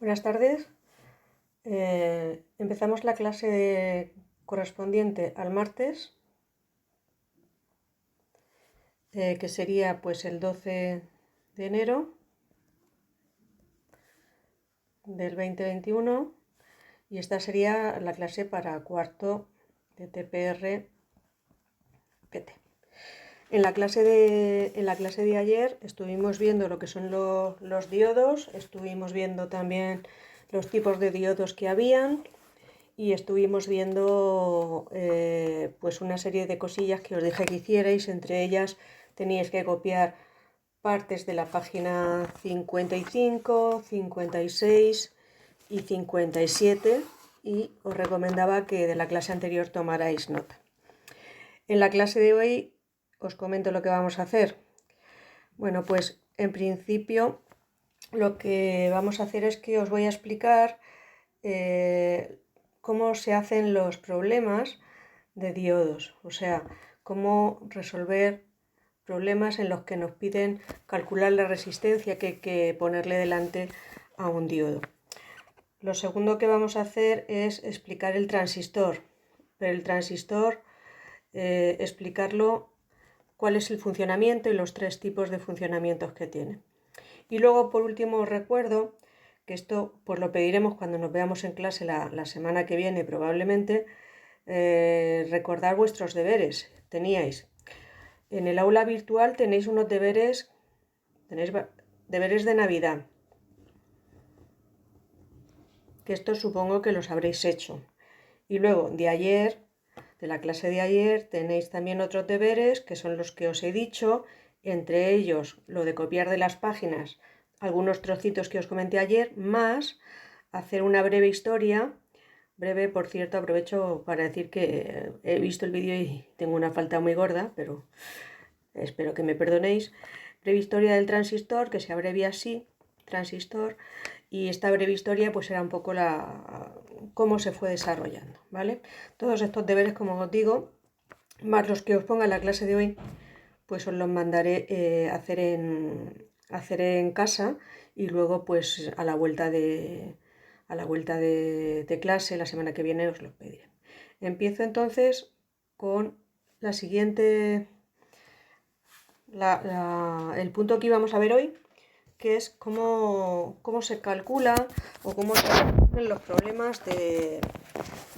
Buenas tardes. Empezamos la clase correspondiente al martes, que sería pues el 12 de enero del 2021, y esta sería la clase para cuarto de TPR PT. En la clase de ayer estuvimos viendo lo que son los diodos, estuvimos viendo también los tipos de diodos que habían y estuvimos viendo pues una serie de cosillas que os dije que hicierais. Entre ellas teníais que copiar partes de la página 55, 56 y 57 y os recomendaba que de la clase anterior tomarais nota. En la clase de hoy os comento lo que vamos a hacer. Bueno, pues en principio lo que vamos a hacer es que os voy a explicar cómo se hacen los problemas de diodos, o sea, cómo resolver problemas en los que nos piden calcular la resistencia que hay que ponerle delante a un diodo. Lo segundo que vamos a hacer es explicar el transistor, pero el transistor explicarlo cuál es el funcionamiento y los tres tipos de funcionamientos que tiene. Y luego, por último, os recuerdo que esto pues lo pediremos cuando nos veamos en clase la semana que viene probablemente. Recordar vuestros deberes. Teníais en el aula virtual, tenéis unos deberes, deberes de Navidad, que esto supongo que los habréis hecho. Y luego de ayer, de la clase de ayer, tenéis también otros deberes que son los que os he dicho, entre ellos lo de copiar de las páginas algunos trocitos que os comenté ayer, más hacer una breve historia. Breve, por cierto, aprovecho para decir que he visto el vídeo y tengo una falta muy gorda, pero espero que me perdonéis. Breve historia del transistor, que se abrevia así, transistor, y esta breve historia pues era un poco cómo se fue desarrollando, ¿vale? Todos estos deberes, como os digo, más los que os ponga en la clase de hoy, pues os los mandaré hacer en casa, y luego pues a la vuelta de clase la semana que viene os los pediré. Empiezo entonces con la siguiente, el punto que íbamos a ver hoy, que es cómo se calcula o cómo se resuelven los problemas de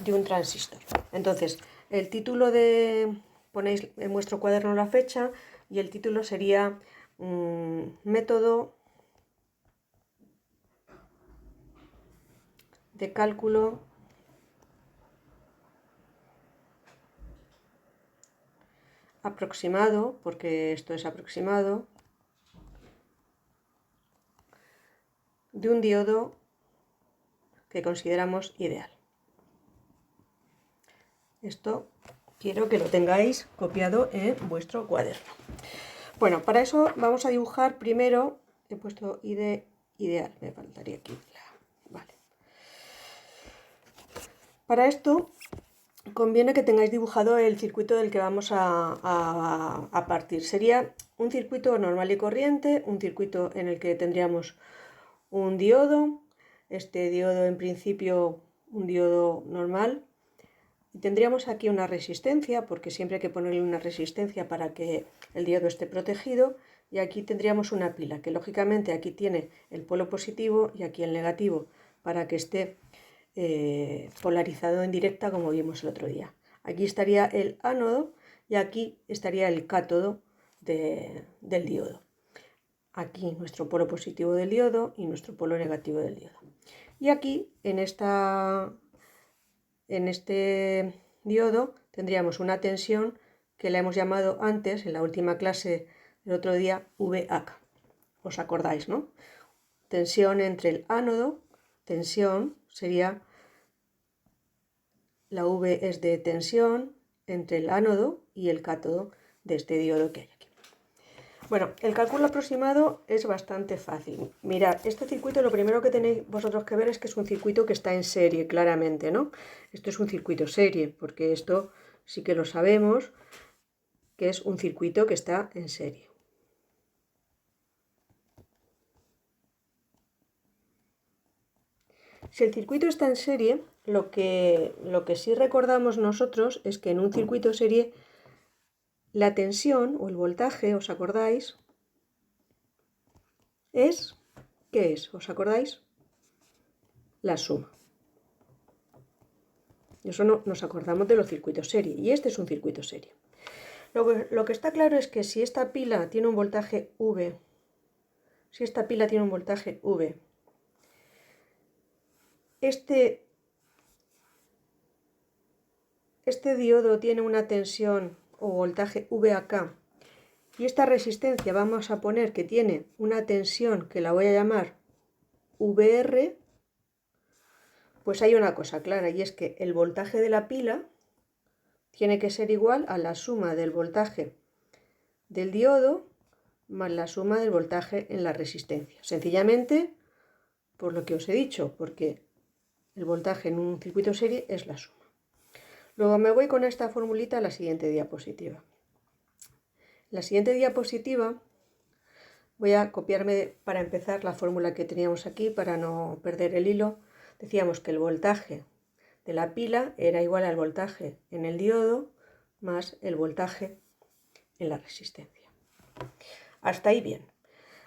un transistor. Entonces, el título ponéis en vuestro cuaderno la fecha, y el título sería método de cálculo aproximado, porque esto es aproximado, de un diodo que consideramos ideal. Esto quiero que lo tengáis copiado en vuestro cuaderno. Bueno, para eso vamos a dibujar primero. He puesto ID ideal, me faltaría aquí. Vale. Para esto conviene que tengáis dibujado el circuito del que vamos a partir. Sería un circuito normal y corriente, un circuito en el que tendríamos un diodo. Este diodo, en principio, un diodo normal. Y tendríamos aquí una resistencia, porque siempre hay que ponerle una resistencia para que el diodo esté protegido. Y aquí tendríamos una pila, que lógicamente aquí tiene el polo positivo y aquí el negativo, para que esté polarizado en directa, como vimos el otro día. Aquí estaría el ánodo y aquí estaría el cátodo del diodo. Aquí nuestro polo positivo del diodo y nuestro polo negativo del diodo. Y aquí en este diodo tendríamos una tensión que la hemos llamado antes, en la última clase del otro día, VH. ¿Os acordáis, no? Tensión entre el ánodo, tensión sería, la V es de tensión entre el ánodo y el cátodo de este diodo que hay aquí. Bueno, el cálculo aproximado es bastante fácil. Mirad, este circuito lo primero que tenéis vosotros que ver es que es un circuito que está en serie, claramente, ¿no? Esto es un circuito serie, porque esto sí que lo sabemos, que es un circuito que está en serie. Si el circuito está en serie, lo que sí recordamos nosotros es que en un circuito serie la tensión o el voltaje, ¿os acordáis? ¿Qué es? ¿Os acordáis? La suma. Eso no nos acordamos de los circuitos serie, y este es un circuito serie. Lo que está claro es que si esta pila tiene un voltaje V, este diodo tiene una tensión o voltaje VAK, y esta resistencia vamos a poner que tiene una tensión que la voy a llamar VR, pues hay una cosa clara, y es que el voltaje de la pila tiene que ser igual a la suma del voltaje del diodo más la suma del voltaje en la resistencia. Sencillamente, por lo que os he dicho, porque el voltaje en un circuito serie es la suma. Luego me voy con esta formulita a la siguiente diapositiva. La siguiente diapositiva voy a copiarme para empezar la fórmula que teníamos aquí para no perder el hilo. Decíamos que el voltaje de la pila era igual al voltaje en el diodo más el voltaje en la resistencia. Hasta ahí bien.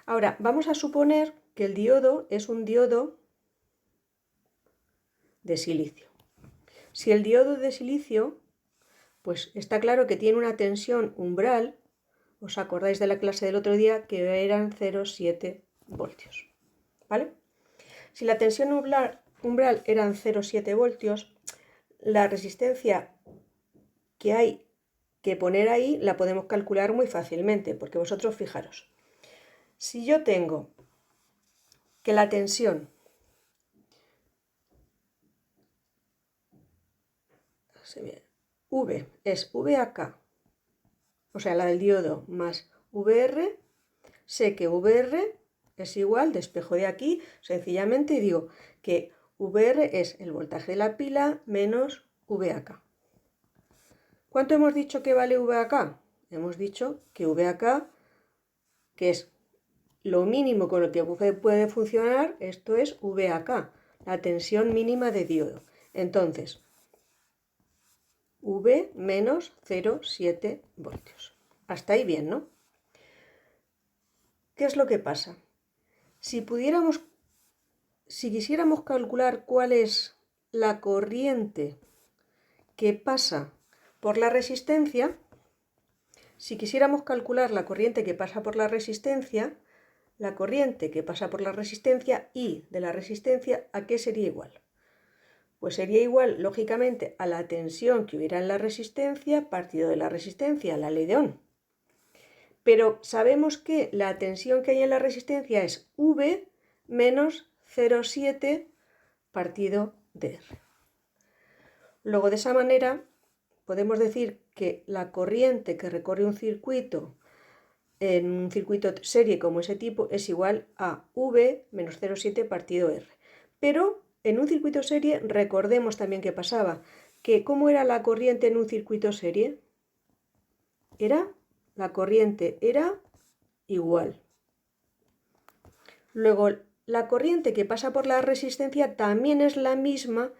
Ahora vamos a suponer que el diodo es un diodo de silicio. Si el diodo de silicio, pues está claro que tiene una tensión umbral, os acordáis de la clase del otro día que eran 0,7 voltios, ¿vale? Si la tensión umbral eran 0,7 voltios, la resistencia que hay que poner ahí la podemos calcular muy fácilmente, porque vosotros fijaros, si yo tengo que la tensión V es VAK, o sea, la del diodo más VR, sé que VR es igual, despejo de aquí, sencillamente digo que VR es el voltaje de la pila menos VAK. ¿Cuánto hemos dicho que vale VAK? Hemos dicho que VAK, que es lo mínimo con lo que puede funcionar, esto es VAK, la tensión mínima de diodo. Entonces, V menos 0,7 voltios. Hasta ahí bien, ¿no? ¿Qué es lo que pasa? Si quisiéramos calcular cuál es la corriente que pasa por la resistencia, si quisiéramos calcular la corriente que pasa por la resistencia, I de la resistencia, ¿a qué sería igual? Pues sería igual, lógicamente, a la tensión que hubiera en la resistencia partido de la resistencia, la ley de Ohm. Pero sabemos que la tensión que hay en la resistencia es V menos 0,7 partido de R. Luego, de esa manera, podemos decir que la corriente que recorre un circuito en un circuito serie como ese tipo es igual a V menos 0,7 partido R. Pero en un circuito serie recordemos también que pasaba, que ¿cómo era la corriente en un circuito serie? La corriente era igual. Luego, la corriente que pasa por la resistencia también es la misma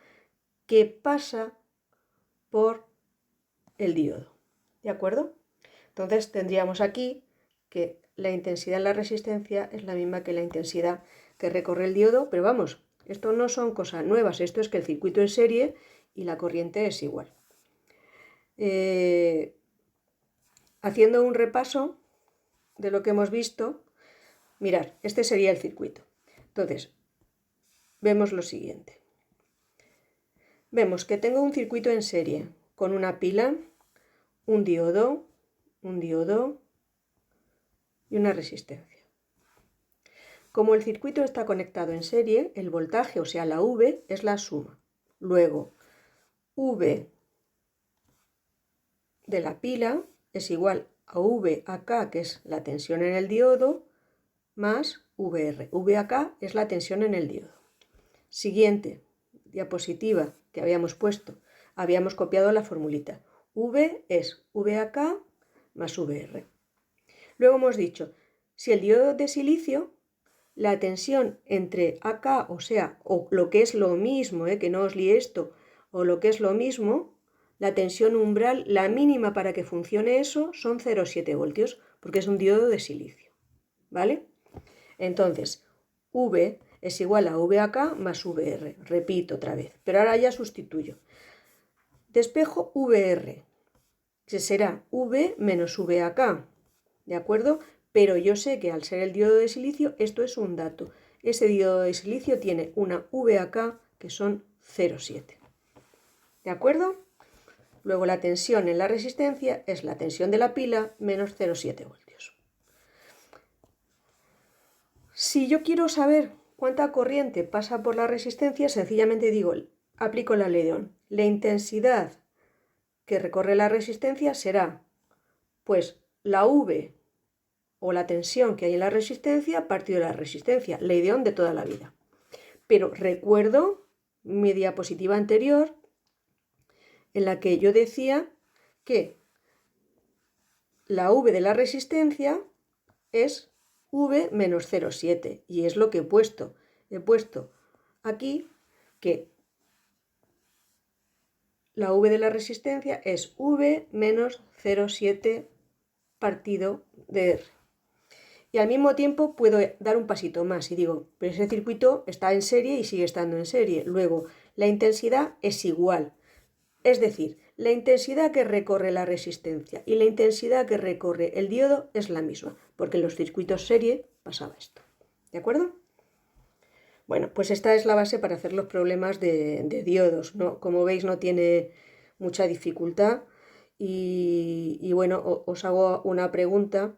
que pasa por el diodo. ¿De acuerdo? Entonces tendríamos aquí que la intensidad en la resistencia es la misma que la intensidad que recorre el diodo, pero vamos, esto no son cosas nuevas, esto es que el circuito es serie y la corriente es igual. Haciendo un repaso de lo que hemos visto, mirad, este sería el circuito. Entonces, vemos lo siguiente. Vemos que tengo un circuito en serie con una pila, un diodo y una resistencia. Como el circuito está conectado en serie, el voltaje, o sea, la V, es la suma. Luego, V de la pila es igual a VAK, que es la tensión en el diodo, más VR. VAK es la tensión en el diodo. Siguiente diapositiva que habíamos puesto, habíamos copiado la formulita. V es VAK más VR. Luego hemos dicho, si el diodo de silicio, la tensión entre AK, o sea, o lo que es lo mismo, que no os líe esto, o lo que es lo mismo, la tensión umbral, la mínima para que funcione eso, son 0,7 voltios, porque es un diodo de silicio, ¿vale? Entonces, V es igual a VAK más VR, repito otra vez, pero ahora ya sustituyo. Despejo VR, que será V menos VAK, ¿de acuerdo? Pero yo sé que al ser el diodo de silicio, esto es un dato. Ese diodo de silicio tiene una VAK que son 0,7. ¿De acuerdo? Luego la tensión en la resistencia es la tensión de la pila menos 0,7 voltios. Si yo quiero saber cuánta corriente pasa por la resistencia, sencillamente digo, aplico la ley de Ohm. La intensidad que recorre la resistencia será, pues, la V o la tensión que hay en la resistencia partido de la resistencia, ley de Ohm de toda la vida. Pero recuerdo mi diapositiva anterior en la que yo decía que la V de la resistencia es V menos 0,7 y es lo que he puesto. He puesto aquí que la V de la resistencia es V menos 0,7 partido de R. Y al mismo tiempo puedo dar un pasito más y digo, pero ese circuito está en serie y sigue estando en serie. Luego, la intensidad es igual. Es decir, la intensidad que recorre la resistencia y la intensidad que recorre el diodo es la misma, porque en los circuitos serie pasaba esto. ¿De acuerdo? Bueno, pues esta es la base para hacer los problemas de diodos, ¿no? Como veis, no tiene mucha dificultad y bueno, os hago una pregunta.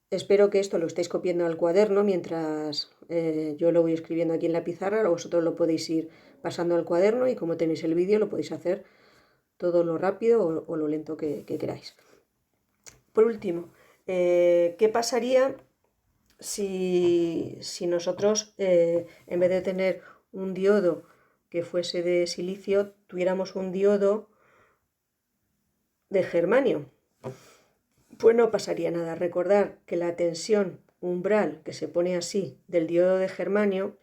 Espero que esto lo estéis copiando al cuaderno mientras yo lo voy escribiendo aquí en la pizarra. Vosotros lo podéis ir pasando al cuaderno y como tenéis el vídeo lo podéis hacer todo lo rápido o lo lento que queráis. Por último, ¿qué pasaría si nosotros, en vez de tener un diodo que fuese de silicio, tuviéramos un diodo de germanio? Pues no pasaría nada. Recordar que la tensión umbral que se pone así del diodo de germanio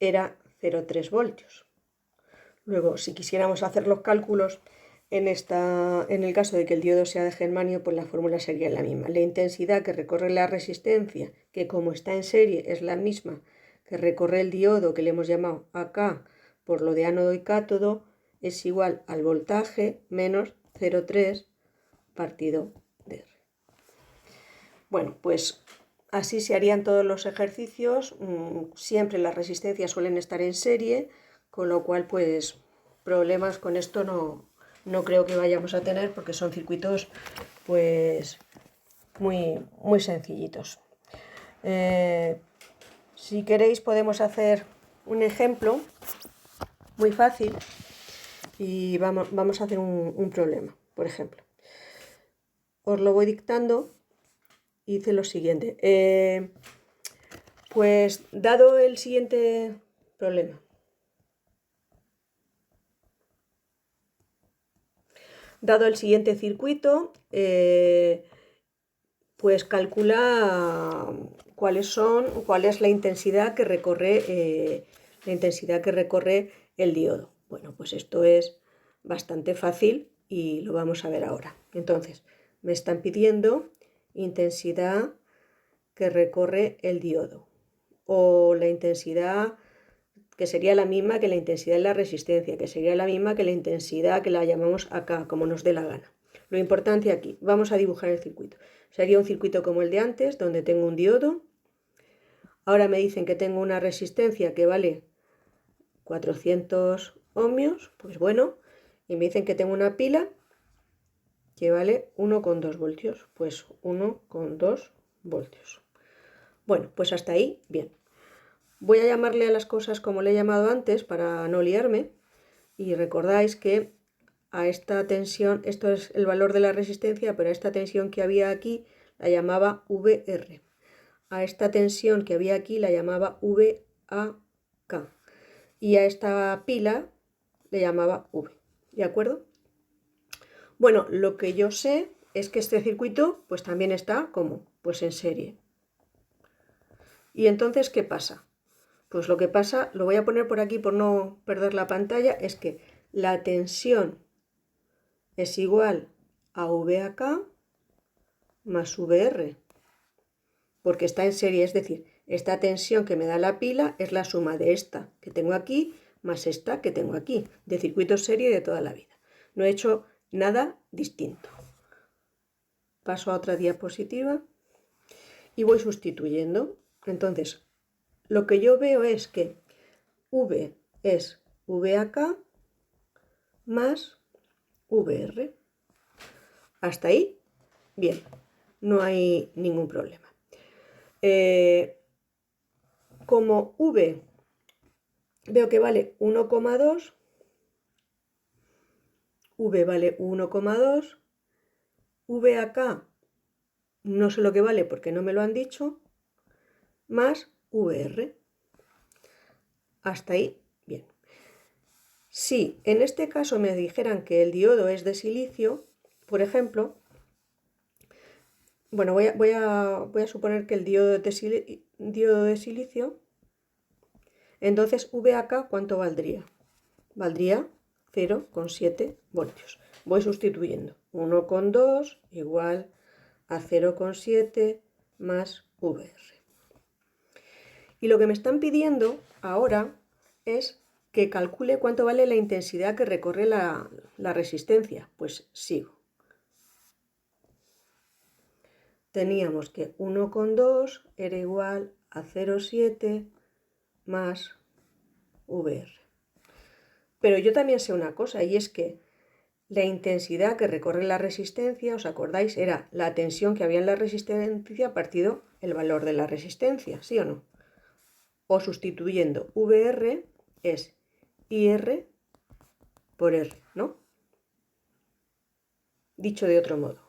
era 0,3 voltios. Luego, si quisiéramos hacer los cálculos en el caso de que el diodo sea de germanio, pues la fórmula sería la misma. La intensidad que recorre la resistencia, que como está en serie es la misma que recorre el diodo, que le hemos llamado AK por lo de ánodo y cátodo, es igual al voltaje menos 0,3 partido de R. Bueno, pues así se harían todos los ejercicios. Siempre las resistencias suelen estar en serie, con lo cual pues problemas con esto no creo que vayamos a tener porque son circuitos pues muy, muy sencillitos. Si queréis podemos hacer un ejemplo muy fácil y vamos a hacer un problema, por ejemplo. Os lo voy dictando. Hice lo siguiente. Pues dado el siguiente problema. Dado el siguiente circuito, pues calcula cuál es la intensidad que recorre el diodo. Bueno, pues esto es bastante fácil y lo vamos a ver ahora. Entonces, me están pidiendo intensidad que recorre el diodo o la intensidad que sería la misma que la intensidad de la resistencia, que sería la misma que la intensidad que la llamamos acá, como nos dé la gana. Lo importante aquí, vamos a dibujar el circuito. Sería un circuito como el de antes, donde tengo un diodo. Ahora me dicen que tengo una resistencia que vale 400 ohmios, pues bueno, y me dicen que tengo una pila que vale 1,2 voltios, pues 1,2 voltios. Bueno, pues hasta ahí, bien. Voy a llamarle a las cosas como le he llamado antes para no liarme y recordáis que a esta tensión, esto es el valor de la resistencia, pero a esta tensión que había aquí la llamaba VR. A esta tensión que había aquí la llamaba VAK y a esta pila le llamaba V. ¿De acuerdo? Bueno, lo que yo sé es que este circuito pues también está como pues en serie. Y entonces, ¿qué pasa? Pues lo que pasa, lo voy a poner por aquí por no perder la pantalla, es que la tensión es igual a VAK más VR, porque está en serie, es decir, esta tensión que me da la pila es la suma de esta que tengo aquí más esta que tengo aquí, de circuito serie de toda la vida. No he hecho nada distinto. Paso a otra diapositiva y voy sustituyendo. Entonces, lo que yo veo es que V es VAK más VR. Hasta ahí, bien, no hay ningún problema. Como V veo que vale 1,2, V vale 1,2, VAK no sé lo que vale porque no me lo han dicho, más VR. Hasta ahí, bien. Si en este caso me dijeran que el diodo es de silicio, por ejemplo, bueno, voy a suponer que el diodo de silicio, entonces VAK, ¿cuánto valdría? Valdría 0,7 voltios. Voy sustituyendo. 1,2 igual a 0,7 más VR. Y lo que me están pidiendo ahora es que calcule cuánto vale la intensidad que recorre la resistencia. Pues sigo. Teníamos que 1,2 era igual a 0,7 más VR. Pero yo también sé una cosa, y es que la intensidad que recorre la resistencia, ¿os acordáis? Era la tensión que había en la resistencia partido el valor de la resistencia, ¿sí o no? O sustituyendo VR es IR por R, ¿no? Dicho de otro modo,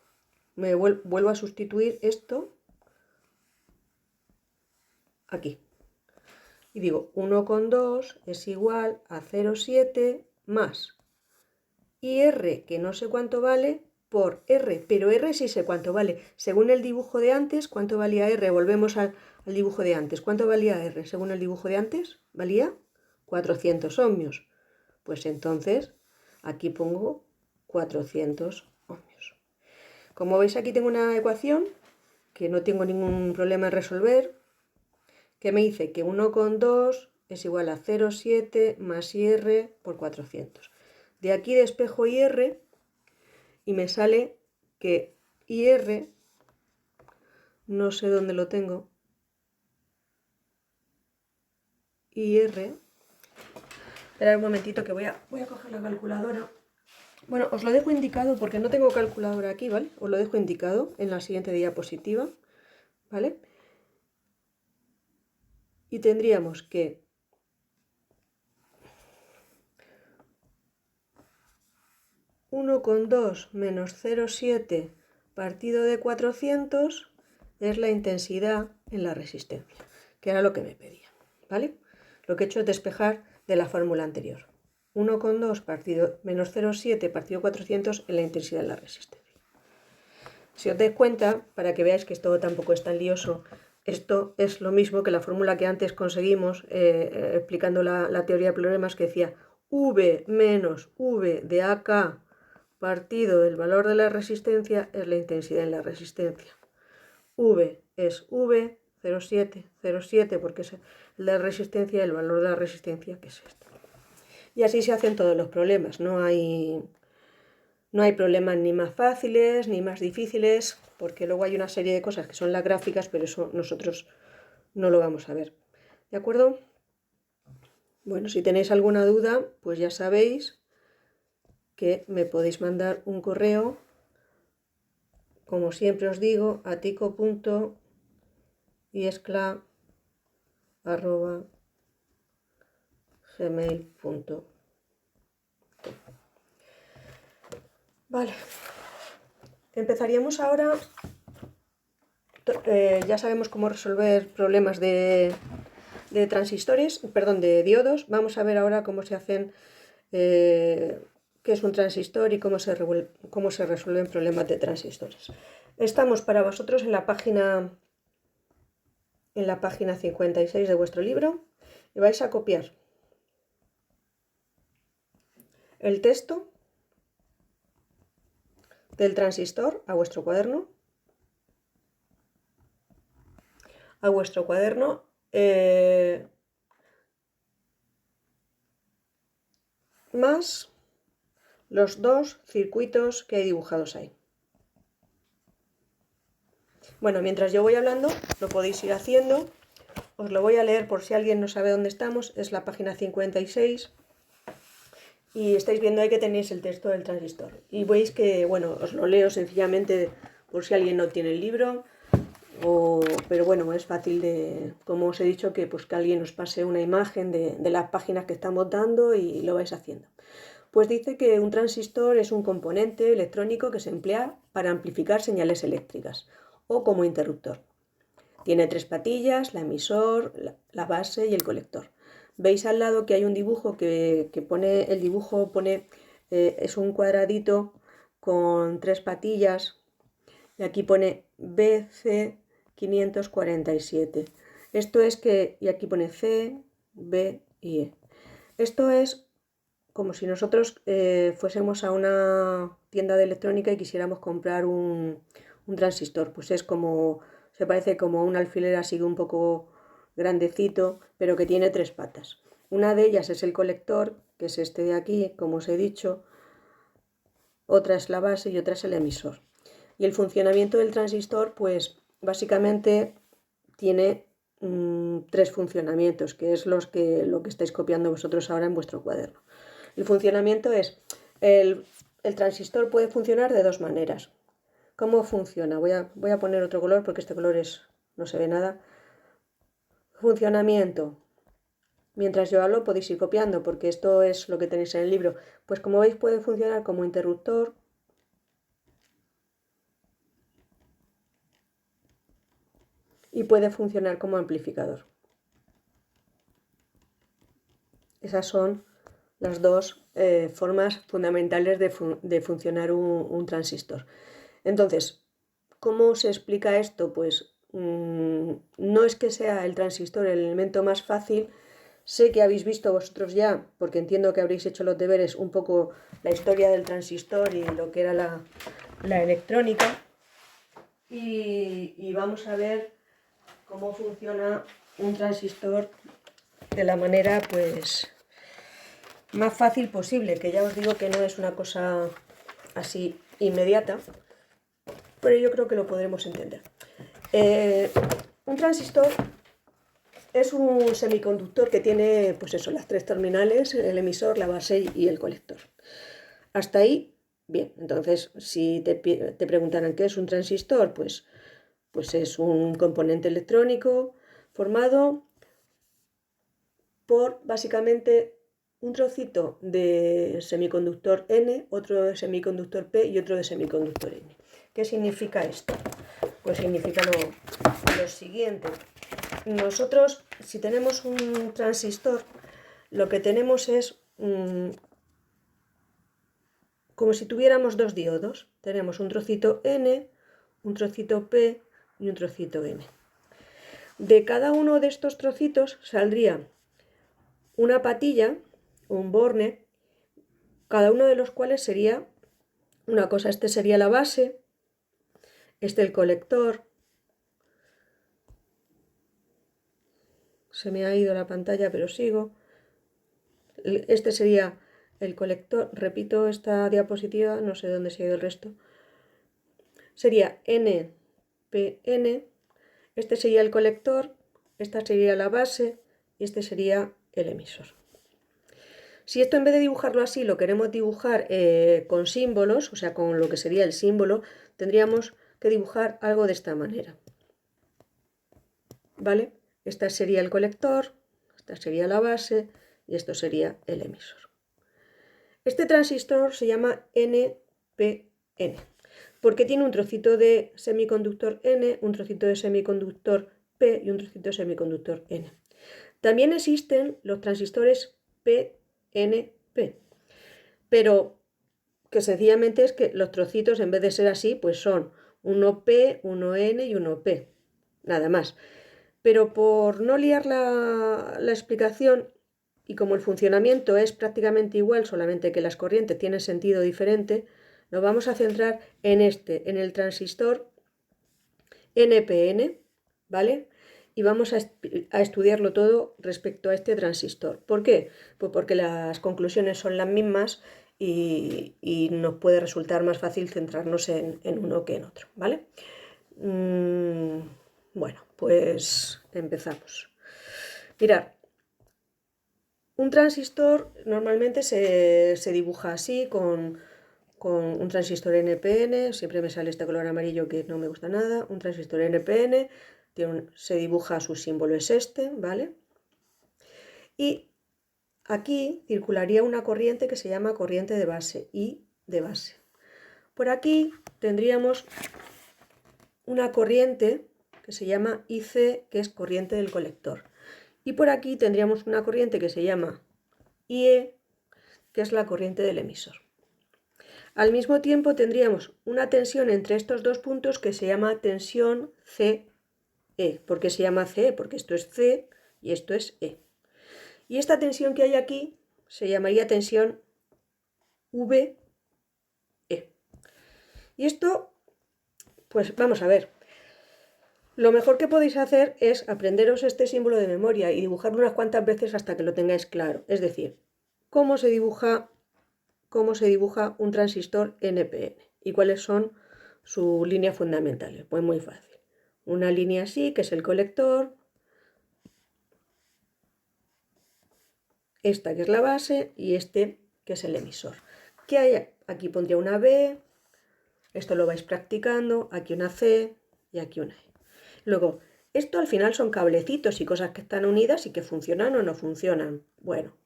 me vuelvo a sustituir esto aquí. Y digo 1,2 es igual a 0,7 más IR, que no sé cuánto vale, por R, pero R sí sé cuánto vale. Según el dibujo de antes, ¿cuánto valía R? Volvemos al dibujo de antes. ¿Cuánto valía R? Según el dibujo de antes, valía 400 ohmios. Pues entonces, aquí pongo 400 ohmios. Como veis, aquí tengo una ecuación que no tengo ningún problema en resolver, que me dice que 1,2 es igual a 0,7 más IR por 400. De aquí despejo IR y me sale que IR, no sé dónde lo tengo, IR, esperad un momentito que voy a coger la calculadora. Bueno, os lo dejo indicado porque no tengo calculadora aquí, ¿vale? Os lo dejo indicado en la siguiente diapositiva, ¿vale? Y tendríamos que (1,2 menos 0,7 partido de 400 es la intensidad en la resistencia, que era lo que me pedían, ¿vale? Lo que he hecho es despejar de la fórmula anterior. 1,2 partido menos 0,7 partido 400 en la intensidad de la resistencia. Si os dais cuenta, para que veáis que esto tampoco es tan lioso, esto es lo mismo que la fórmula que antes conseguimos explicando la teoría de problemas, que decía V menos V de AK partido del valor de la resistencia es la intensidad en la resistencia. V es V, 0,7, 0,7 porque es la resistencia, el valor de la resistencia, que es este. Y así se hacen todos los problemas, no hay problemas ni más fáciles ni más difíciles, porque luego hay una serie de cosas que son las gráficas, pero eso nosotros no lo vamos a ver. ¿De acuerdo? Bueno, si tenéis alguna duda, pues ya sabéis que me podéis mandar un correo, como siempre os digo, a tico.iescla@gmail.com. Vale, empezaríamos ahora. Ya sabemos cómo resolver problemas de transistores, perdón, de diodos. Vamos a ver ahora cómo se hacen, qué es un transistor y cómo se resuelven problemas de transistores. Estamos para vosotros en la página en la página 56 de vuestro libro y vais a copiar el texto del transistor a vuestro cuaderno. Más los dos circuitos que hay dibujados ahí. Bueno, mientras yo voy hablando, lo podéis ir haciendo. Os lo voy a leer por si alguien no sabe dónde estamos. Es la página 56. Y estáis viendo ahí que tenéis el texto del transistor. Y veis que, bueno, os lo leo sencillamente por si alguien no tiene el libro. Pero bueno, es fácil de, como os he dicho, que, pues, que alguien os pase una imagen de las páginas que estamos dando y lo vais haciendo. Pues dice que un transistor es un componente electrónico que se emplea para amplificar señales eléctricas o como interruptor. Tiene tres patillas, la emisor, la base y el colector. Veis al lado que hay un dibujo que pone, el dibujo pone, es un cuadradito con tres patillas y aquí pone BC547. Esto es que, y aquí pone C, B y E. Esto es como si nosotros fuésemos a una tienda de electrónica y quisiéramos comprar un transistor. Pues es como, se parece como un alfiler así un poco grandecito, pero que tiene tres patas. Una de ellas es el colector, que es este de aquí, como os he dicho. Otra es la base y otra es el emisor. Y el funcionamiento del transistor, pues básicamente tiene tres funcionamientos, que es lo que estáis copiando vosotros ahora en vuestro cuaderno. El funcionamiento es, el transistor puede funcionar de dos maneras. ¿Cómo funciona? Voy a poner otro color porque este color no se ve nada. Funcionamiento. Mientras yo hablo podéis ir copiando porque esto es lo que tenéis en el libro. Pues como veis puede funcionar como interruptor. Y puede funcionar como amplificador. Esas son las dos formas fundamentales de funcionar un transistor. Entonces, ¿cómo se explica esto? Pues no es que sea el transistor el elemento más fácil. Sé que habéis visto vosotros ya, porque entiendo que habréis hecho los deberes, un poco la historia del transistor y lo que era la electrónica. Y vamos a ver cómo funciona un transistor de la manera, pues, más fácil posible, que ya os digo que no es una cosa así inmediata, pero yo creo que lo podremos entender. Un transistor es un semiconductor que tiene, pues eso, las tres terminales, el emisor, la base y el colector. Hasta ahí, bien. Entonces, si te preguntaran qué es un transistor, pues es un componente electrónico formado por básicamente un trocito de semiconductor N, otro de semiconductor P y otro de semiconductor N. ¿Qué significa esto? Pues significa lo siguiente. Nosotros, si tenemos un transistor, lo que tenemos es como si tuviéramos dos diodos. Tenemos un trocito N, un trocito P y un trocito N. De cada uno de estos trocitos saldría una patilla, un borne, cada uno de los cuales sería una cosa. Este sería la base, este el colector. Se me ha ido la pantalla, pero sigo. Este sería el colector. Repito esta diapositiva, no sé dónde se ha ido el resto. Sería NPN. Este sería el colector, esta sería la base y este sería el emisor. Si esto en vez de dibujarlo así lo queremos dibujar con símbolos, o sea, con lo que sería el símbolo, tendríamos que dibujar algo de esta manera. ¿Vale? Este sería el colector, esta sería la base y esto sería el emisor. Este transistor se llama NPN porque tiene un trocito de semiconductor N, un trocito de semiconductor P y un trocito de semiconductor N. También existen los transistores PNP, pero que sencillamente es que los trocitos, en vez de ser así, pues son uno P, uno N y uno P, nada más. Pero por no liar la explicación, y como el funcionamiento es prácticamente igual, solamente que las corrientes tienen sentido diferente, nos vamos a centrar en en el transistor NPN, ¿vale? Y vamos a estudiarlo todo respecto a este transistor. ¿Por qué? Pues porque las conclusiones son las mismas y nos puede resultar más fácil centrarnos en uno que en otro, ¿vale? Bueno, pues empezamos. Mirad, un transistor normalmente se dibuja así, con un transistor NPN, siempre me sale este color amarillo que no me gusta nada, un transistor NPN, se dibuja, su símbolo es este, ¿vale? Y aquí circularía una corriente que se llama corriente de base, I de base. Por aquí tendríamos una corriente que se llama IC, que es corriente del colector. Y por aquí tendríamos una corriente que se llama IE, que es la corriente del emisor. Al mismo tiempo tendríamos una tensión entre estos dos puntos que se llama tensión CE. ¿Por qué se llama CE? Porque esto es C y esto es E. Y esta tensión que hay aquí se llamaría tensión VE. Y esto, pues vamos a ver. Lo mejor que podéis hacer es aprenderos este símbolo de memoria y dibujarlo unas cuantas veces hasta que lo tengáis claro. Es decir, cómo se dibuja un transistor NPN y cuáles son sus líneas fundamentales. Pues muy fácil. Una línea así, que es el colector, esta que es la base y este que es el emisor. ¿Qué hay? Aquí pondría una B, esto lo vais practicando, aquí una C y aquí una E. Luego, esto al final son cablecitos y cosas que están unidas y que funcionan o no funcionan. Bueno,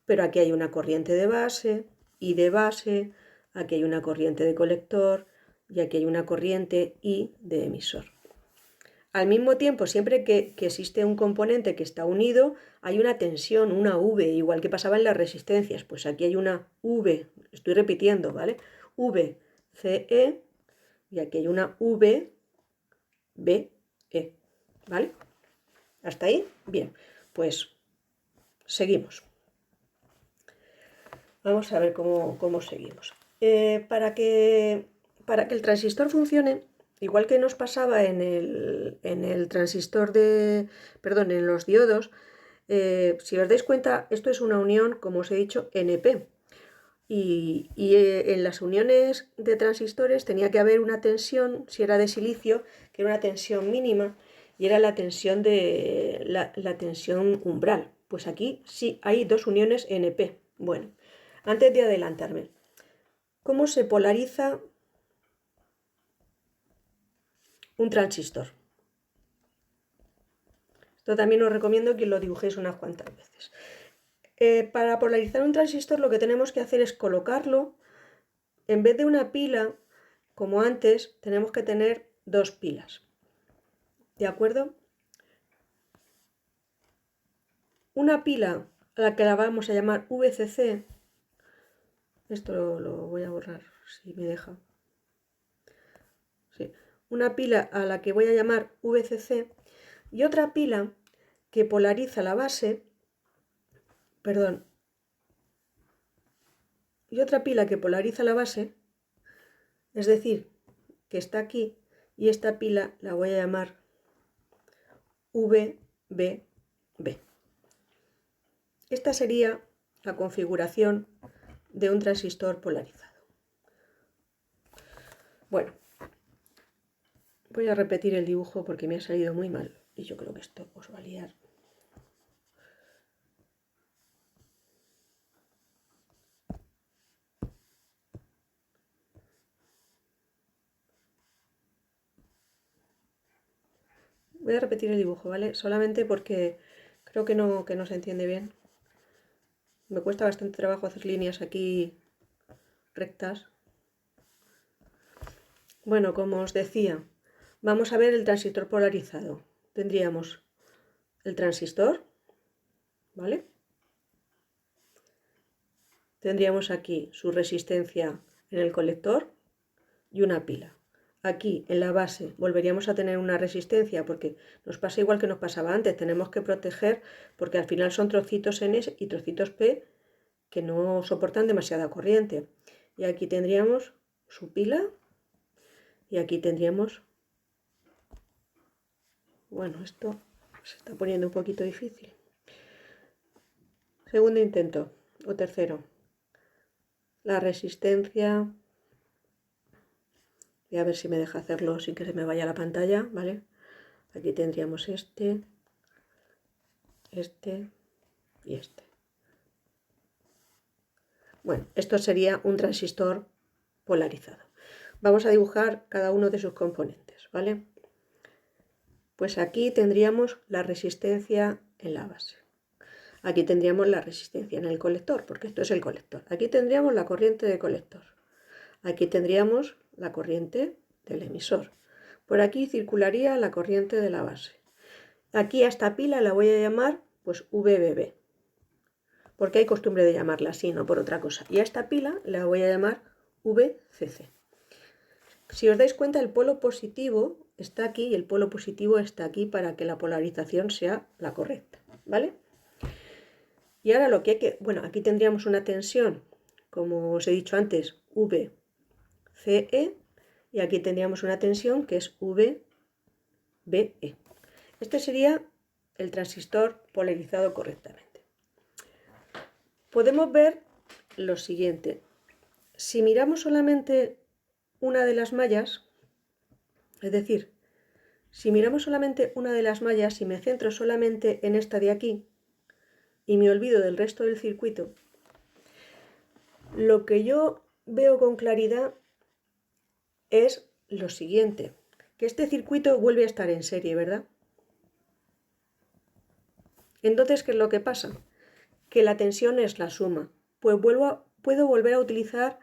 pero aquí hay una corriente de base y de base, aquí hay una corriente de colector y aquí hay una corriente I de emisor. Al mismo tiempo, siempre que existe un componente que está unido, hay una tensión, una V, igual que pasaba en las resistencias. Pues aquí hay una V, estoy repitiendo, ¿vale? V, CE, y aquí hay una V, B, E, ¿vale? ¿Hasta ahí? Bien, pues seguimos. Vamos a ver cómo seguimos. Para que el transistor funcione, igual que nos pasaba en el transistor perdón, en los diodos, si os dais cuenta, esto es una unión, como os he dicho, NP. En las uniones de transistores tenía que haber una tensión, si era de silicio, que era una tensión mínima, y era la tensión la tensión umbral. Pues aquí sí hay dos uniones NP. Bueno, antes de adelantarme, ¿cómo se polariza un transistor? Esto también os recomiendo que lo dibujéis unas cuantas veces. Para polarizar un transistor lo que tenemos que hacer es colocarlo, en vez de una pila, como antes, tenemos que tener dos pilas. ¿De acuerdo? Una pila a la que la vamos a llamar VCC, esto lo voy a borrar si me deja. Sí. Una pila a la que voy a llamar VCC y otra pila que polariza la base, perdón, y otra pila que polariza la base, es decir, que está aquí, y esta pila la voy a llamar VBB. Esta sería la configuración de un transistor polarizado. Bueno, voy a repetir el dibujo porque me ha salido muy mal y yo creo que esto os va a liar. Voy a repetir el dibujo, ¿vale? Solamente porque creo que no se entiende bien. Me cuesta bastante trabajo hacer líneas aquí rectas. Bueno, como os decía, vamos a ver el transistor polarizado. Tendríamos el transistor, ¿vale? Tendríamos aquí su resistencia en el colector y una pila. aquí en la base volveríamos a tener una resistencia porque nos pasa igual que nos pasaba antes, tenemos que proteger porque al final son trocitos N y trocitos P que no soportan demasiada corriente. Y aquí tendríamos su pila y aquí tendríamos, bueno, esto se está poniendo un poquito difícil. Segundo intento o tercero, la resistencia. Voy a ver si me deja hacerlo sin que se me vaya la pantalla, ¿vale? Aquí tendríamos este y este. Bueno, esto sería un transistor polarizado. Vamos a dibujar cada uno de sus componentes, ¿vale? Pues aquí tendríamos la resistencia en la base. Aquí tendríamos la resistencia en el colector, porque esto es el colector. Aquí tendríamos la corriente del colector. Aquí tendríamos la corriente del emisor. Por aquí circularía la corriente de la base. Aquí a esta pila la voy a llamar pues VBB, porque hay costumbre de llamarla así, no por otra cosa. Y a esta pila la voy a llamar VCC. Si os dais cuenta, el polo positivo está aquí y el polo positivo está aquí para que la polarización sea la correcta, ¿vale? Y ahora lo que hay que... Bueno, aquí tendríamos una tensión, como os he dicho antes, VCE, y aquí tendríamos una tensión que es VBE. Este sería el transistor polarizado correctamente. Podemos ver lo siguiente. Si miramos solamente una de las mallas, es decir, si miramos solamente una de las mallas y me centro solamente en esta de aquí y me olvido del resto del circuito, lo que yo veo con claridad es lo siguiente, que este circuito vuelve a estar en serie, ¿verdad? Entonces, ¿qué es lo que pasa? Que la tensión es la suma. Pues puedo volver a utilizar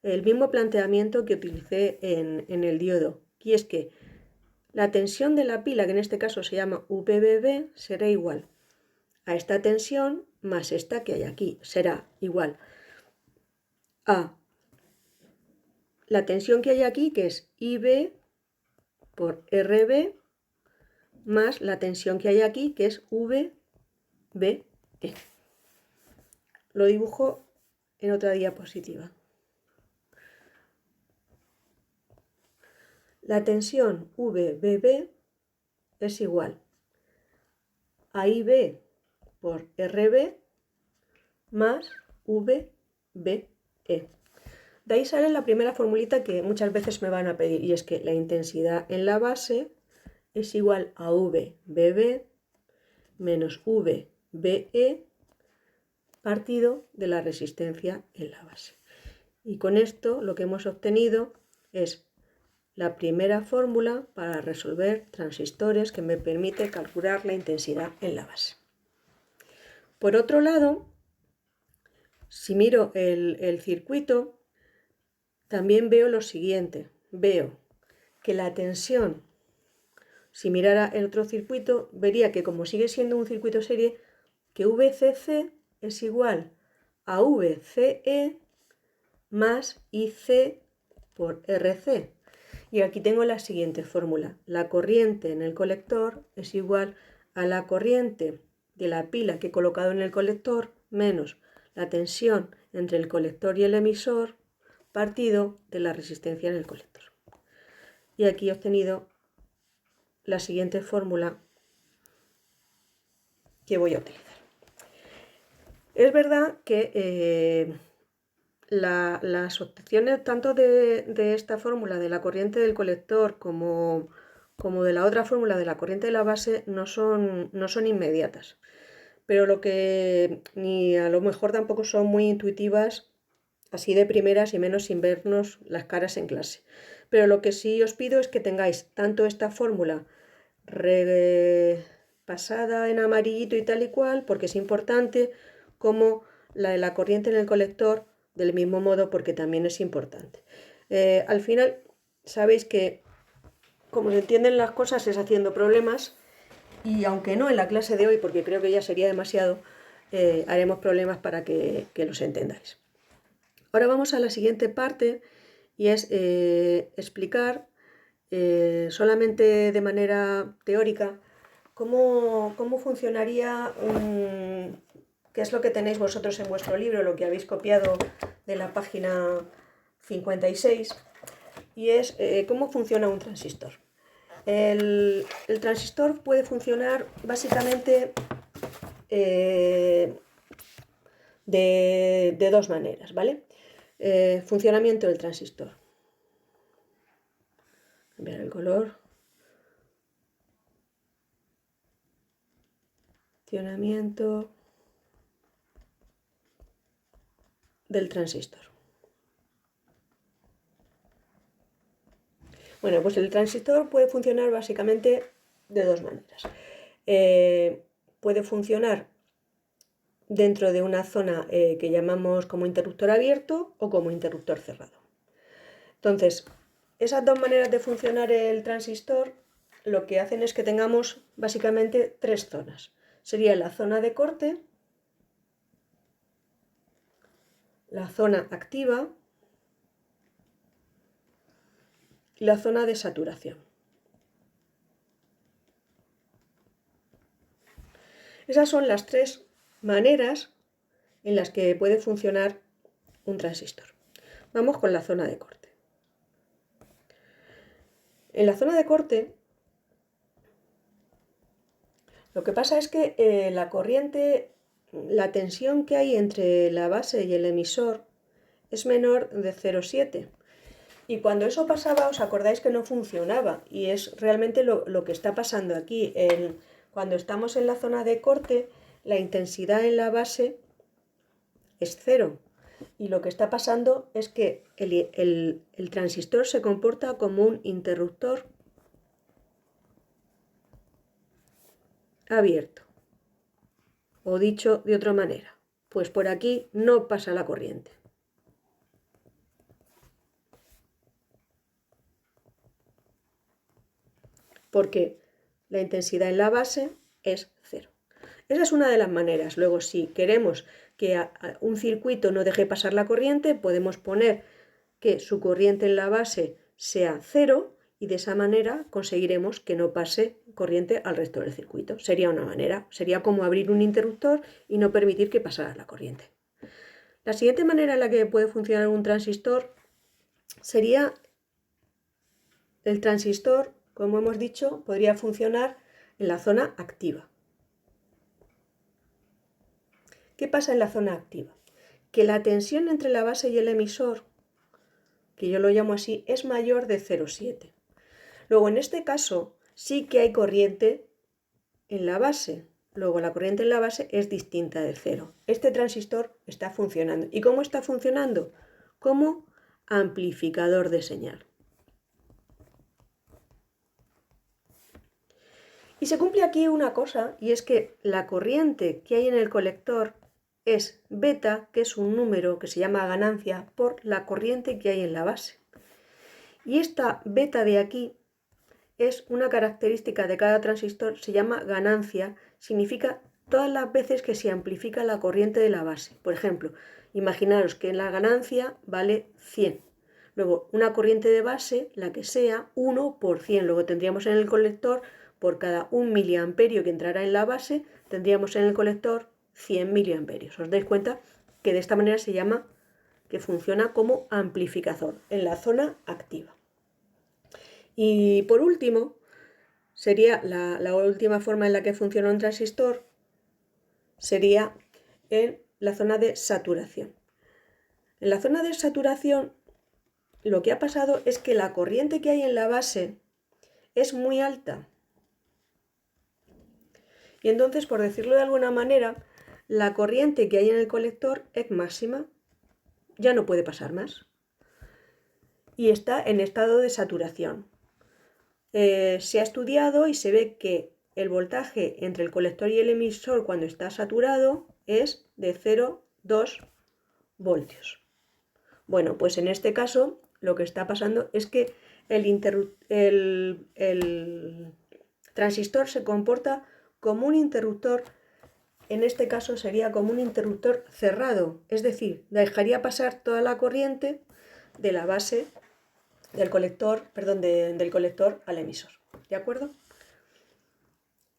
el mismo planteamiento que utilicé en el diodo, y es que la tensión de la pila, que en este caso se llama VBB, será igual a esta tensión más esta que hay aquí. Será igual a la tensión que hay aquí, que es IB por RB, más la tensión que hay aquí, que es VBE. Lo dibujo en otra diapositiva. La tensión VBB es igual a IB por RB más VBE. De ahí sale la primera formulita que muchas veces me van a pedir, y es que la intensidad en la base es igual a VBB menos VBE partido de la resistencia en la base. Y con esto lo que hemos obtenido es la primera fórmula para resolver transistores que me permite calcular la intensidad en la base. Por otro lado, si miro el circuito, también veo lo siguiente. Veo que la tensión, si mirara el otro circuito, vería que como sigue siendo un circuito serie, que VCC es igual a VCE más IC por RC. Y aquí tengo la siguiente fórmula. La corriente en el colector es igual a la corriente de la pila que he colocado en el colector menos la tensión entre el colector y el emisor partido de la resistencia en el colector. Y aquí he obtenido la siguiente fórmula que voy a utilizar. Es verdad que las obtenciones tanto de esta fórmula de la corriente del colector como de la otra fórmula de la corriente de la base no son inmediatas, pero lo que ni a lo mejor tampoco son muy intuitivas así de primeras y menos sin vernos las caras en clase. Pero lo que sí os pido es que tengáis tanto esta fórmula repasada en amarillito y tal y cual, porque es importante, como la de la corriente en el colector, del mismo modo, porque también es importante. Al final, sabéis que como se entienden las cosas es haciendo problemas, y aunque no en la clase de hoy, porque creo que ya sería demasiado, haremos problemas para que los entendáis. Ahora vamos a la siguiente parte, y es explicar solamente de manera teórica, cómo funcionaría qué es lo que tenéis vosotros en vuestro libro, lo que habéis copiado de la página 56, y es cómo funciona un transistor. El transistor puede funcionar básicamente de dos maneras, ¿vale? Funcionamiento del transistor. Cambiar el color. Funcionamiento del transistor. Bueno, pues el transistor puede funcionar básicamente de dos maneras. Puede funcionar dentro de una zona que llamamos como interruptor abierto o como interruptor cerrado. Entonces, esas dos maneras de funcionar el transistor lo que hacen es que tengamos básicamente tres zonas. Sería la zona de corte, la zona activa y la zona de saturación. Esas son las tres maneras en las que puede funcionar un transistor. Vamos con la zona de corte. En la zona de corte, lo que pasa es que la corriente, la tensión que hay entre la base y el emisor es menor de 0,7. Y cuando eso pasaba, os acordáis que no funcionaba. Y es realmente lo que está pasando aquí. Cuando estamos en la zona de corte, la intensidad en la base es 0. Y lo que está pasando es que el transistor se comporta como un interruptor abierto. O dicho de otra manera, pues por aquí no pasa la corriente. Porque la intensidad en la base es 0. Esa es una de las maneras. Luego, si queremos que un circuito no deje pasar la corriente, podemos poner que su corriente en la base sea 0 y de esa manera conseguiremos que no pase corriente al resto del circuito. Sería una manera, sería como abrir un interruptor y no permitir que pasara la corriente. La siguiente manera en la que puede funcionar un transistor sería el transistor, como hemos dicho, podría funcionar en la zona activa. ¿Qué pasa en la zona activa? Que la tensión entre la base y el emisor, que yo lo llamo así, es mayor de 0,7. Luego, en este caso, sí que hay corriente en la base. Luego, la corriente en la base es distinta de 0. Este transistor está funcionando. ¿Y cómo está funcionando? Como amplificador de señal. Y se cumple aquí una cosa, y es que la corriente que hay en el colector es beta, que es un número que se llama ganancia, por la corriente que hay en la base. Y esta beta de aquí es una característica de cada transistor, se llama ganancia, significa todas las veces que se amplifica la corriente de la base. Por ejemplo, imaginaros que la ganancia vale 100. Luego, una corriente de base, la que sea, 1 por 100. Luego tendríamos en el colector, por cada 1 miliamperio que entrara en la base, tendríamos en el colector 100 miliamperios. ¿Os dais cuenta que de esta manera se llama que funciona como amplificador en la zona activa? Y por último, sería la última forma en la que funciona un transistor, sería en la zona de saturación. En la zona de saturación, lo que ha pasado es que la corriente que hay en la base es muy alta. Y entonces, por decirlo de alguna manera, la corriente que hay en el colector es máxima, ya no puede pasar más. Y está en estado de saturación. Se ha estudiado y se ve que el voltaje entre el colector y el emisor cuando está saturado es de 0,2 voltios. Bueno, pues en este caso lo que está pasando es que el transistor se comporta como un interruptor, en este caso sería como un interruptor cerrado, es decir, dejaría pasar toda la corriente de la base del colector, perdón, del colector al emisor. ¿De acuerdo?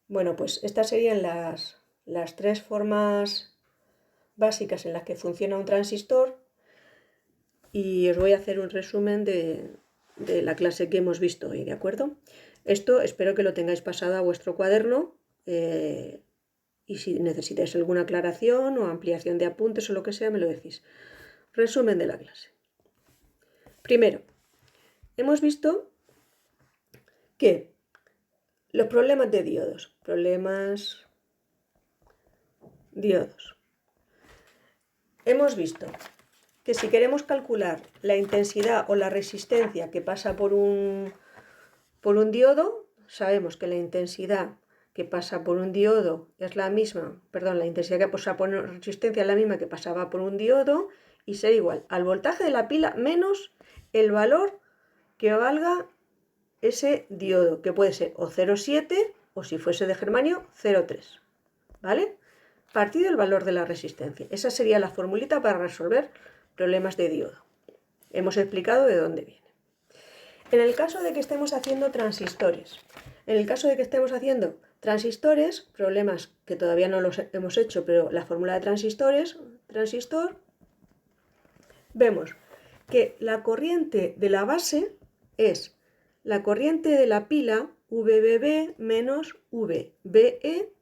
Bueno, pues estas serían las tres formas básicas en las que funciona un transistor y os voy a hacer un resumen de la clase que hemos visto hoy, ¿de acuerdo? Esto espero que lo tengáis pasado a vuestro cuaderno y si necesitáis alguna aclaración o ampliación de apuntes o lo que sea, me lo decís. Resumen de la clase. Primero, hemos visto que los problemas de diodos, hemos visto que si queremos calcular la intensidad o la resistencia que pasa por un diodo, sabemos que la intensidad que pasa por un diodo es la misma, perdón, la intensidad que pasa por una resistencia es la misma que pasaba por un diodo y será igual al voltaje de la pila menos el valor que valga ese diodo, que puede ser o 0,7 o si fuese de germanio 0,3, ¿vale? Partido el valor de la resistencia. Esa sería la formulita para resolver problemas de diodo. Hemos explicado de dónde viene. En el caso de que estemos haciendo transistores, problemas que todavía no los hemos hecho, pero la fórmula de transistor, vemos que la corriente de la base es la corriente de la pila VBB menos VBE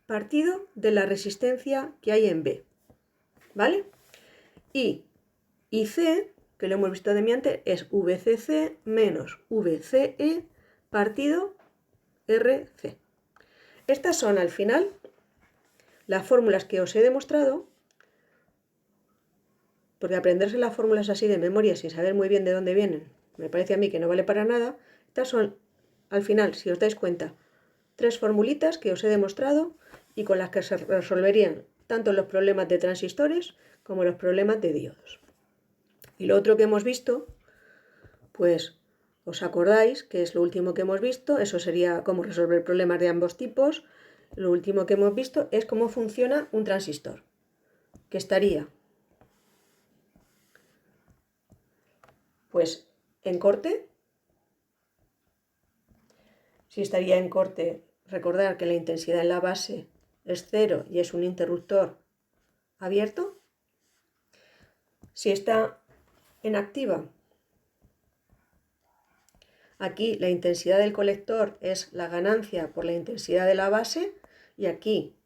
partido de la resistencia que hay en B, ¿vale? Y IC, que lo hemos visto de mi antes, es VCC menos VCE partido RC. Estas son al final las fórmulas que os he demostrado, porque aprenderse las fórmulas así de memoria sin saber muy bien de dónde vienen, me parece a mí que no vale para nada. Estas son, al final, si os dais cuenta, tres formulitas que os he demostrado y con las que se resolverían tanto los problemas de transistores como los problemas de diodos. Y lo otro que hemos visto, pues os acordáis que es lo último que hemos visto, eso sería cómo resolver problemas de ambos tipos. Lo último que hemos visto es cómo funciona un transistor, que estaría pues en corte. Si estaría en corte, recordar que la intensidad en la base es 0 y es un interruptor abierto. Si está en activa, aquí la intensidad del colector es la ganancia por la intensidad de la base y aquí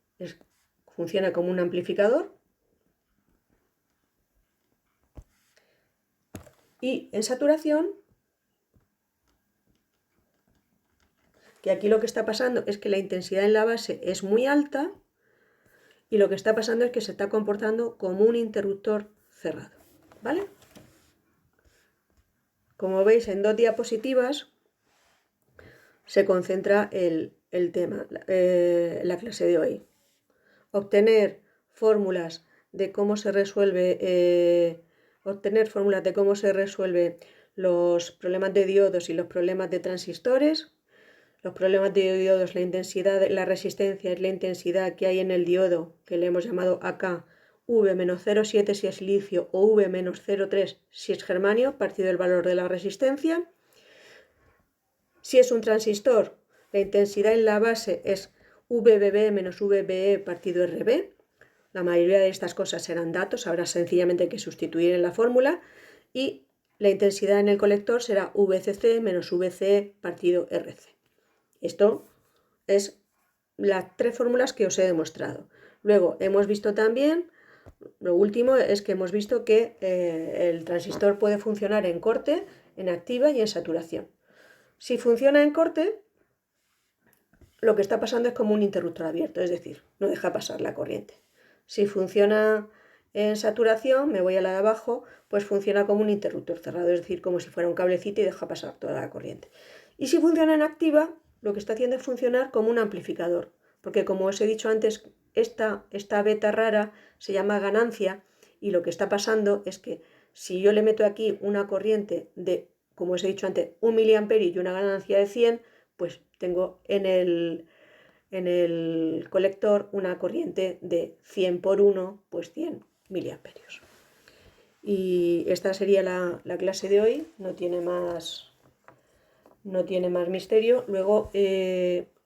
funciona como un amplificador. Y en saturación, que aquí lo que está pasando es que la intensidad en la base es muy alta y lo que está pasando es que se está comportando como un interruptor cerrado, ¿vale? Como veis en 2 diapositivas se concentra el tema, la clase de hoy. Obtener fórmulas de cómo se resuelve los problemas de diodos y los problemas de transistores. Los problemas de diodos, la resistencia es la intensidad que hay en el diodo, que le hemos llamado acá V-0,7 si es licio o V-0,3 si es germanio, partido del valor de la resistencia. Si es un transistor, la intensidad en la base es VBB menos VBE partido RB. La mayoría de estas cosas serán datos, habrá sencillamente que sustituir en la fórmula. Y la intensidad en el colector será VCC menos VCE partido RC. Esto es las 3 fórmulas que os he demostrado. Luego hemos visto también, lo último es que hemos visto que el transistor puede funcionar en corte, en activa y en saturación. Si funciona en corte, lo que está pasando es como un interruptor abierto, es decir, no deja pasar la corriente. Si funciona en saturación, me voy a la de abajo, pues funciona como un interruptor cerrado, es decir, como si fuera un cablecito y deja pasar toda la corriente. Y si funciona en activa, lo que está haciendo es funcionar como un amplificador, porque como os he dicho antes, esta beta rara se llama ganancia y lo que está pasando es que si yo le meto aquí una corriente de, como os he dicho antes, 1 miliamperio y una ganancia de 100, pues tengo en el colector una corriente de 100 por 1, pues 100 miliamperios. Y esta sería la clase de hoy, no tiene más misterio. Luego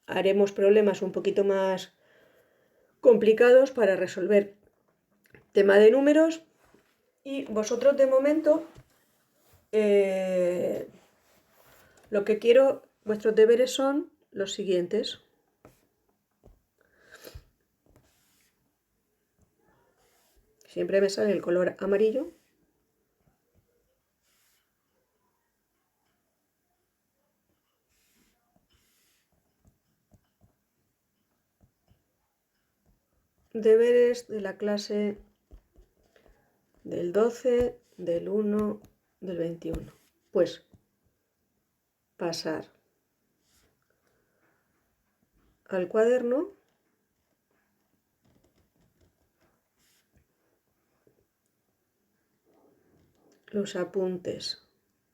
haremos problemas un poquito más complicados para resolver tema de números, y vosotros de momento lo que quiero, vuestros deberes son los siguientes. Siempre me sale el color amarillo. Deberes de la clase del 12, del 1, del 21. Pues pasar al cuaderno los apuntes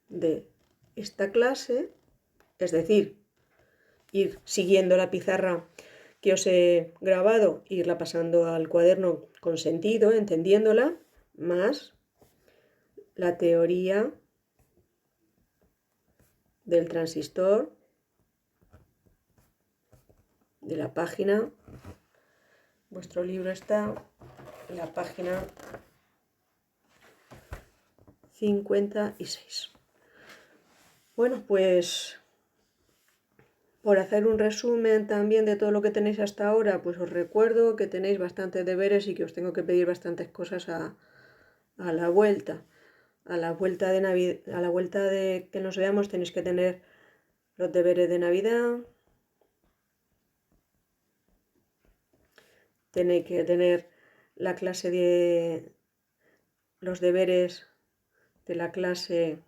de esta clase, es decir, ir siguiendo la pizarra que os he grabado, irla pasando al cuaderno con sentido, entendiéndola, más la teoría del transistor de la página. Vuestro libro está en la página 56. Bueno, pues por hacer un resumen también de todo lo que tenéis hasta ahora, pues os recuerdo que tenéis bastantes deberes y que os tengo que pedir bastantes cosas a la vuelta. A la vuelta de que nos veamos tenéis que tener los deberes de Navidad, tenéis que tener la clase de los deberes de la clase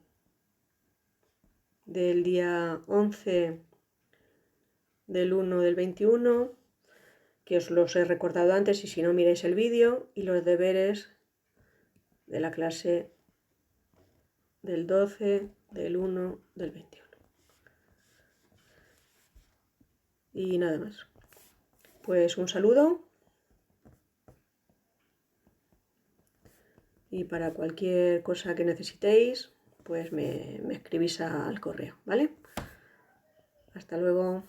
del día 11 del 1 del 21, que os los he recordado antes y si no miráis el vídeo, y los deberes de la clase del 12 del 1 del 21. Y nada más. Pues un saludo. Y para cualquier cosa que necesitéis, pues me escribís al correo, ¿vale? Hasta luego.